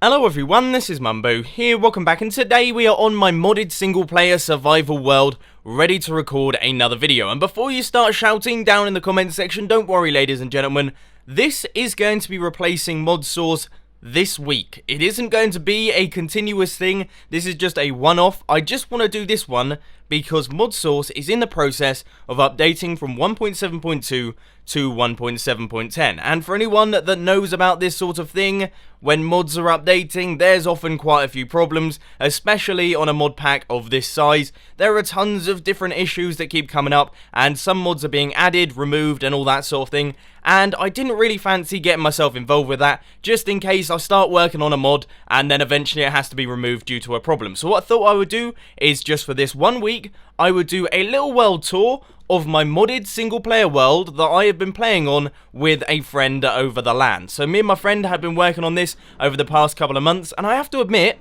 Hello everyone, this is Mumbo here, welcome back, and today we are on my modded single player survival world, ready to record another video. And before you start shouting down in the comments section, don't worry ladies and gentlemen, this is going to be replacing Modsauce this week. It isn't going to be a continuous thing, this is just a one-off. I just want to do this one because Modsauce is in the process of updating from 1.7.2 to 1.7.10, and for anyone that knows about this sort of thing, when mods are updating, there's often quite a few problems, especially on a mod pack of this size. There are tons of different issues that keep coming up, and some mods are being added, removed, and all that sort of thing, and I didn't really fancy getting myself involved with that, just in case I start working on a mod, and then eventually it has to be removed due to a problem. So what I thought I would do is, just for this 1 week, I would do a little world tour of my modded single player world that I have been playing on with a friend over the LAN. So me and my friend have been working on this over the past couple of months, and I have to admit,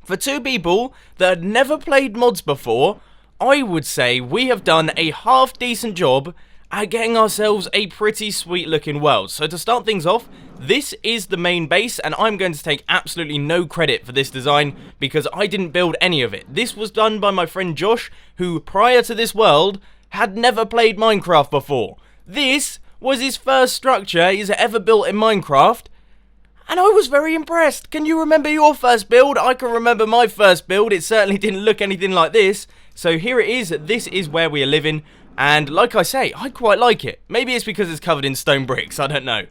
for two people that had never played mods before, I would say we have done a half decent job at getting ourselves a pretty sweet looking world. So to start things off, this is the main base, and I'm going to take absolutely no credit for this design because I didn't build any of it. This was done by my friend Josh, who prior to this world had never played Minecraft before. This was his first structure he's ever built in Minecraft, and I was very impressed. Can you remember your first build? I can remember my first build. It certainly didn't look anything like this. So here it is. This is where we are living, and like I say, I quite like it. Maybe it's because it's covered in stone bricks, I don't know.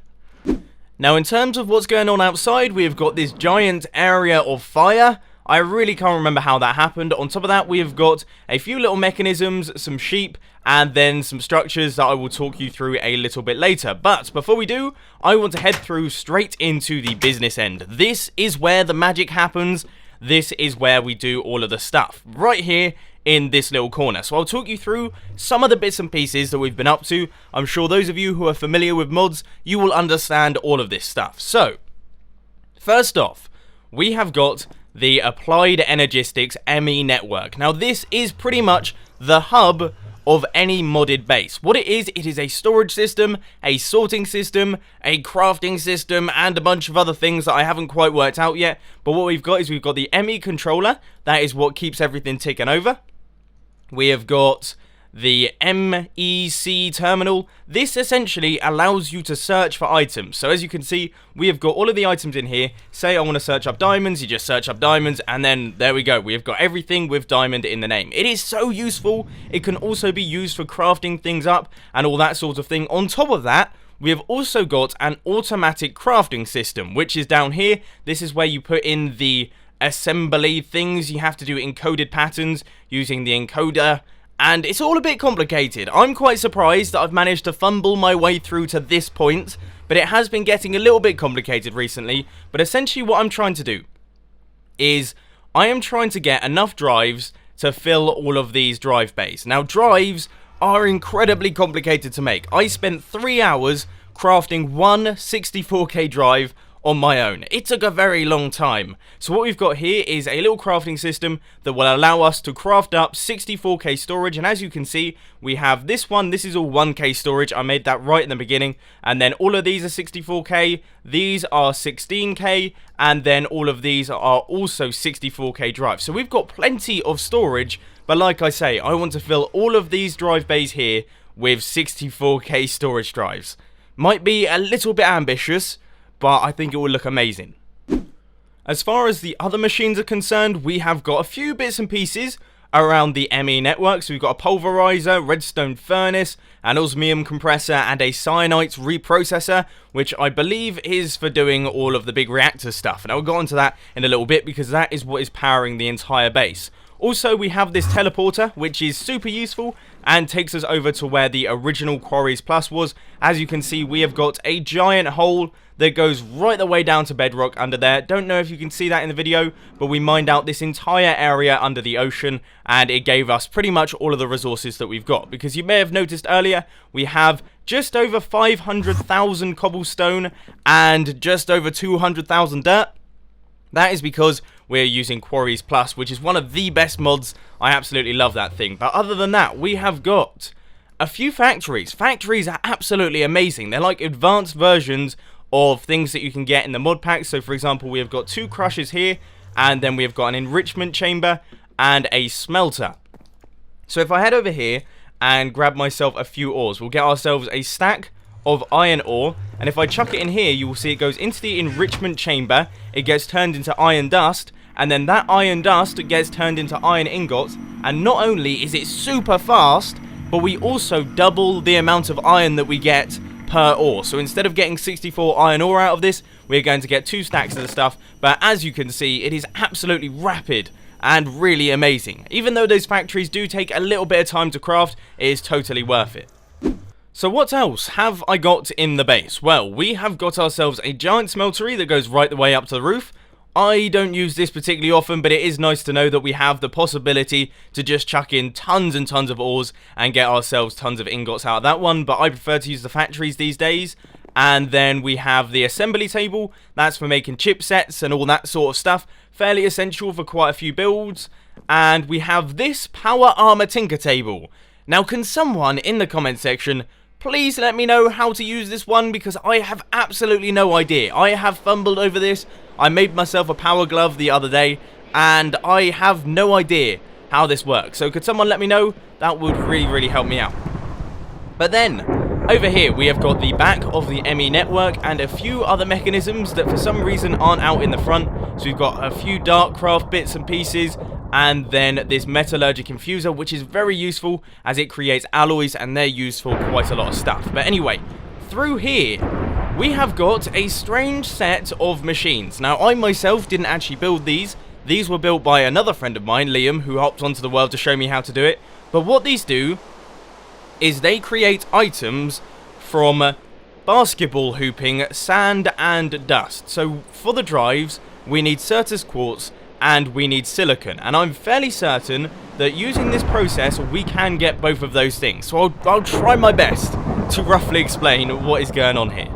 Now in terms of what's going on outside, we have got this giant area of fire. I really can't remember how that happened. On top of that, we have got a few little mechanisms, some sheep, and then some structures that I will talk you through a little bit later. But before we do, I want to head through straight into the business end. This is where the magic happens. This is where we do all of the stuff, right here in this little corner. So I'll talk you through some of the bits and pieces that we've been up to. I'm sure those of you who are familiar with mods, you will understand all of this stuff. So, first off, we have got the Applied Energistics ME network. Now this is pretty much the hub of any modded base. What it is a storage system, a sorting system, a crafting system, and a bunch of other things that I haven't quite worked out yet. But what we've got is we've got the ME controller. That is what keeps everything ticking over. We have got the MEC terminal. This essentially allows you to search for items. So as you can see, we have got all of the items in here. Say I want to search up diamonds, you just search up diamonds, and then there we go. We have got everything with diamond in the name. It is so useful. It can also be used for crafting things up and all that sort of thing. On top of that, we have also got an automatic crafting system, which is down here. This is where you put in the assembly things. You have to do encoded patterns using the encoder, and it's all a bit complicated. I'm quite surprised that I've managed to fumble my way through to this point, but it has been getting a little bit complicated recently. But essentially what I'm trying to do is I am trying to get enough drives to fill all of these drive bays. Now drives are incredibly complicated to make. I spent 3 hours crafting one 64K drive on my own. It took a very long time. So what we've got here is a little crafting system that will allow us to craft up 64K storage, and as you can see, we have this one. This is all 1K storage. I made that right in the beginning, and then all of these are 64K, these are 16K, and then all of these are also 64K drives. So we've got plenty of storage, but like I say, I want to fill all of these drive bays here with 64K storage drives. Might be a little bit ambitious, but I think it will look amazing. As far as the other machines are concerned, we have got a few bits and pieces around the ME network. So we've got a pulverizer, redstone furnace, an osmium compressor, and a cyanite reprocessor, which I believe is for doing all of the big reactor stuff. And I'll go on to that in a little bit because that is what is powering the entire base. Also, we have this teleporter, which is super useful and takes us over to where the original Quarries Plus was. As you can see, we have got a giant hole that goes right the way down to bedrock under there. Don't know if you can see that in the video, but we mined out this entire area under the ocean, and it gave us pretty much all of the resources that we've got. Because you may have noticed earlier, we have just over 500,000 cobblestone and just over 200,000 dirt. That is because we're using Quarries Plus, which is one of the best mods. I absolutely love that thing. But other than that, we have got a few factories. Factories are absolutely amazing. They're like advanced versions of things that you can get in the mod pack. So for example, we have got 2 crushers here, and then we have got an enrichment chamber and a smelter. So if I head over here and grab myself a few ores, we'll get ourselves a stack of iron ore, and if I chuck it in here, you will see it goes into the enrichment chamber, it gets turned into iron dust, and then that iron dust gets turned into iron ingots, and not only is it super fast, but we also double the amount of iron that we get per ore. So instead of getting 64 iron ore out of this, we're going to get 2 stacks of the stuff, but as you can see, it is absolutely rapid and really amazing. Even though those factories do take a little bit of time to craft, it is totally worth it. So what else have I got in the base? Well, we have got ourselves a giant smeltery that goes right the way up to the roof. I don't use this particularly often, but it is nice to know that we have the possibility to just chuck in tons and tons of ores and get ourselves tons of ingots out of that one, but I prefer to use the factories these days. And then we have the assembly table, that's for making chipsets and all that sort of stuff, fairly essential for quite a few builds. And we have this power armor tinker table. Now, can someone in the comment section please let me know how to use this one, because I have absolutely no idea. I have fumbled over this. I made myself a power glove the other day, and I have no idea how this works. So could someone let me know? That would really help me out. But then, over here we have got the back of the ME network and a few other mechanisms that for some reason aren't out in the front. So we've got a few Darkcraft bits and pieces, and then this metallurgic infuser, which is very useful as it creates alloys, and they're used for quite a lot of stuff. But anyway, through here we have got a strange set of machines. Now, I myself didn't actually build these. These were built by another friend of mine, Liam, who hopped onto the world to show me how to do it. But what these do is they create items from basketball hooping, sand and dust. So for the drives, we need Certus quartz and we need silicon, and I'm fairly certain that using this process we can get both of those things. So I'll try my best to roughly explain what is going on here.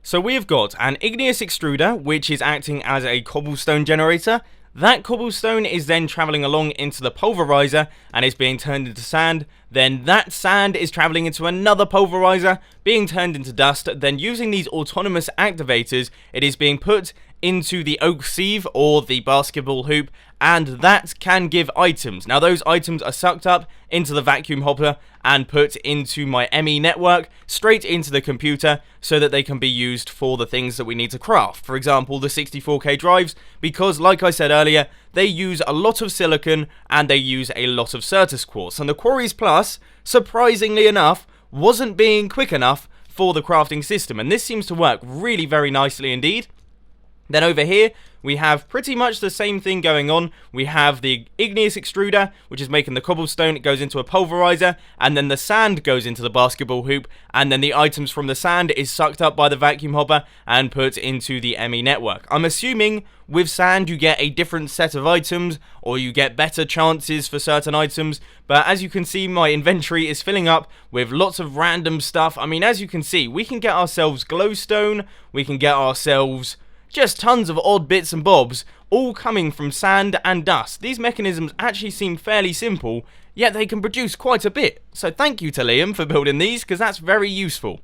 So we have got an igneous extruder, which is acting as a cobblestone generator. That cobblestone is then traveling along into the pulverizer and is being turned into sand. Then that sand is traveling into another pulverizer, being turned into dust. Then using these autonomous activators, it is being put into the oak sieve or the basketball hoop, and that can give items. Now those items are sucked up into the vacuum hopper and put into my ME network, straight into the computer, so that they can be used for the things that we need to craft. For example, the 64K drives, because like I said earlier, they use a lot of silicon and they use a lot of Certus quartz, and the Quarries Plus, surprisingly enough, wasn't being quick enough for the crafting system, and this seems to work really very nicely indeed. Then over here, we have pretty much the same thing going on. We have the igneous extruder, which is making the cobblestone. It goes into a pulverizer, and then the sand goes into the basketball hoop, and then the items from the sand is sucked up by the vacuum hopper and put into the ME network. I'm assuming with sand you get a different set of items, or you get better chances for certain items, but as you can see, my inventory is filling up with lots of random stuff. I mean, as you can see, we can get ourselves glowstone, we can get ourselves just tons of odd bits and bobs, all coming from sand and dust. These mechanisms actually seem fairly simple, yet they can produce quite a bit. So thank you to Liam for building these, because that's very useful.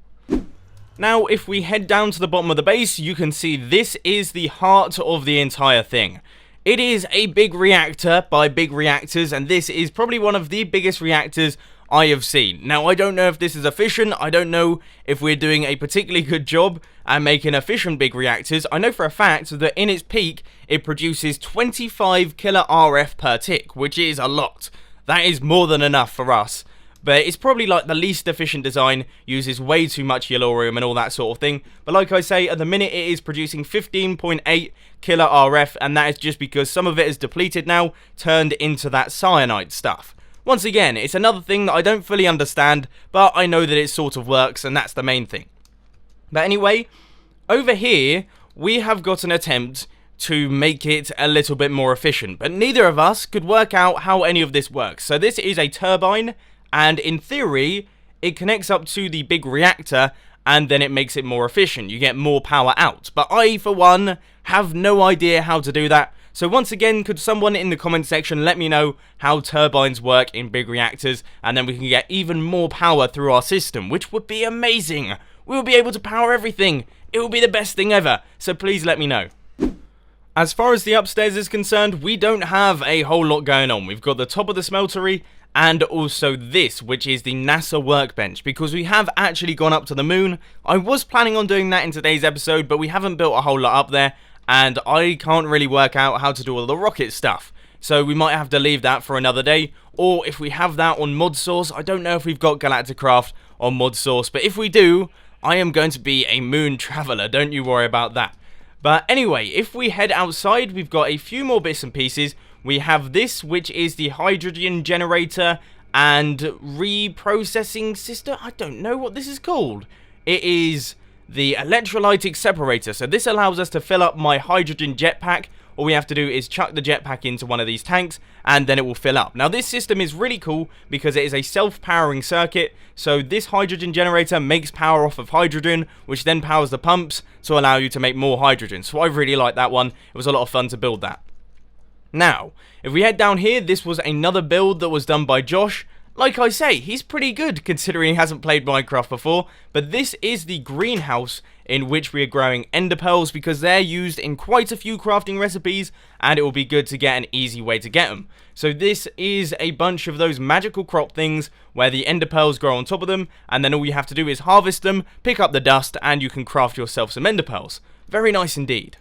Now, if we head down to the bottom of the base, you can see this is the heart of the entire thing. It is a big reactor by big reactors, and this is probably one of the biggest reactors I have seen. Now, I don't know if this is efficient. I don't know if we're doing a particularly good job at making efficient big reactors. I know for a fact that in its peak, it produces 25 killer RF per tick, which is a lot. That is more than enough for us. But it's probably like the least efficient design, uses way too much yellorium and all that sort of thing. But like I say, at the minute it is producing 15.8 killer RF, and that is just because some of it is depleted now, turned into that cyanide stuff. Once again, it's another thing that I don't fully understand, but I know that it sort of works, and that's the main thing. But anyway, over here, we have got an attempt to make it a little bit more efficient, but neither of us could work out how any of this works. So this is a turbine, and in theory, it connects up to the big reactor, and then it makes it more efficient. You get more power out. But I, for one, have no idea how to do that. So once again, could someone in the comment section let me know how turbines work in big reactors, and then we can get even more power through our system, which would be amazing. We will be able to power everything it will be the best thing ever, so please let me know. As far as the upstairs is concerned, we don't have a whole lot going on. We've got the top of the smeltery, and also this, which is the NASA workbench, because we have actually gone up to the moon. I was planning on doing that in today's episode, but we haven't built a whole lot up there, and I can't really work out how to do all the rocket stuff. So we might have to leave that for another day, or if we have that on Modsauce, I don't know if we've got Galacticraft on Modsauce, but if we do, I am going to be a moon traveller, don't you worry about that. But anyway, if we head outside, we've got a few more bits and pieces. We have this, which is the hydrogen generator and reprocessing system. I don't know what this is called. It is the electrolytic separator. So this allows us to fill up my hydrogen jetpack. All we have to do is chuck the jetpack into one of these tanks, and then it will fill up. Now, this system is really cool because it is a self-powering circuit. So this hydrogen generator makes power off of hydrogen, which then powers the pumps to allow you to make more hydrogen. So I really like that one. It was a lot of fun to build that. Now, if we head down here, this was another build that was done by Josh. Like I say, he's pretty good considering he hasn't played Minecraft before, but this is the greenhouse in which we are growing ender pearls because they're used in quite a few crafting recipes, and it will be good to get an easy way to get them. So this is a bunch of those magical crop things where the ender pearls grow on top of them, and then all you have to do is harvest them, pick up the dust, and you can craft yourself some ender pearls. Very nice indeed.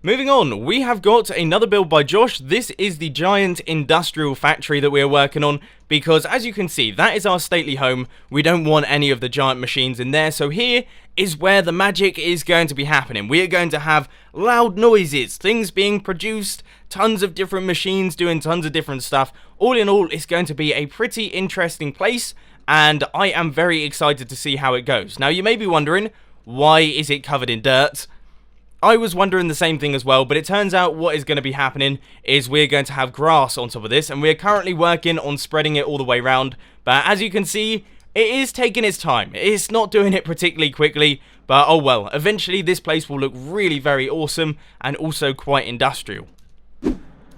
Moving on, we have got another build by Josh. This is the giant industrial factory that we are working on because, as you can see, that is our stately home. We don't want any of the giant machines in there, so here is where the magic is going to be happening. We are going to have loud noises, things being produced, tons of different machines doing tons of different stuff. All in all, it's going to be a pretty interesting place, and I am very excited to see how it goes. Now, you may be wondering, why is it covered in dirt? I was wondering the same thing as well, but it turns out what is going to be happening is we're going to have grass on top of this, and we're currently working on spreading it all the way around. But as you can see, it is taking its time. It's not doing it particularly quickly, but oh well. Eventually, this place will look really very awesome and also quite industrial.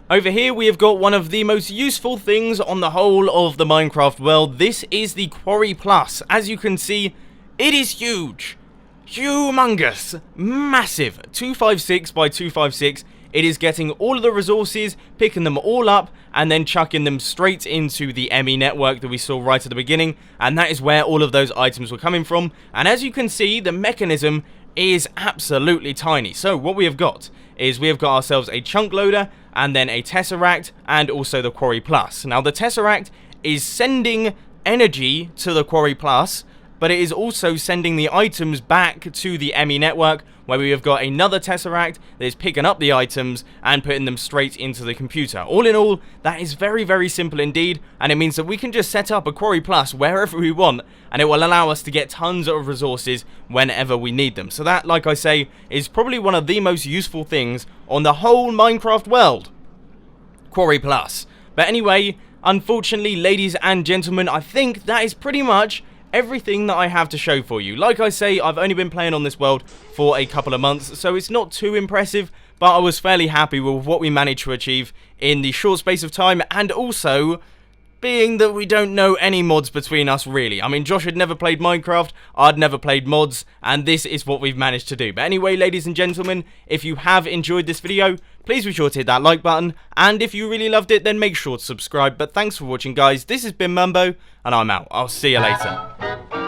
Over here, we have got one of the most useful things on the whole of the Minecraft world. This is the Quarry Plus. As you can see, it is huge. Humongous, massive, 256 by 256. It is getting all of the resources, picking them all up, and then chucking them straight into the ME network that we saw right at the beginning, and that is where all of those items were coming from. And as you can see, the mechanism is absolutely tiny. So what we have got is we have got ourselves a chunk loader, and then a tesseract, and also the Quarry Plus. Now the tesseract is sending energy to the Quarry Plus, but it is also sending the items back to the ME network, where we have got another tesseract that is picking up the items and putting them straight into the computer. All in all, that is very, very simple indeed, and it means that we can just set up a Quarry Plus wherever we want, and it will allow us to get tons of resources whenever we need them. So that, like I say, is probably one of the most useful things on the whole Minecraft world. Quarry Plus. But anyway, unfortunately, ladies and gentlemen, I think that is pretty much everything that I have to show for you. Like I say, I've only been playing on this world for a couple of months, so it's not too impressive, but I was fairly happy with what we managed to achieve in the short space of time, and also being that we don't know any mods between us really. I mean, Josh had never played Minecraft, I'd never played mods, and this is what we've managed to do. But anyway, ladies and gentlemen, if you have enjoyed this video, please be sure to hit that like button, and if you really loved it, then make sure to subscribe. But thanks for watching, guys. This has been Mumbo, and I'm out. I'll see you later.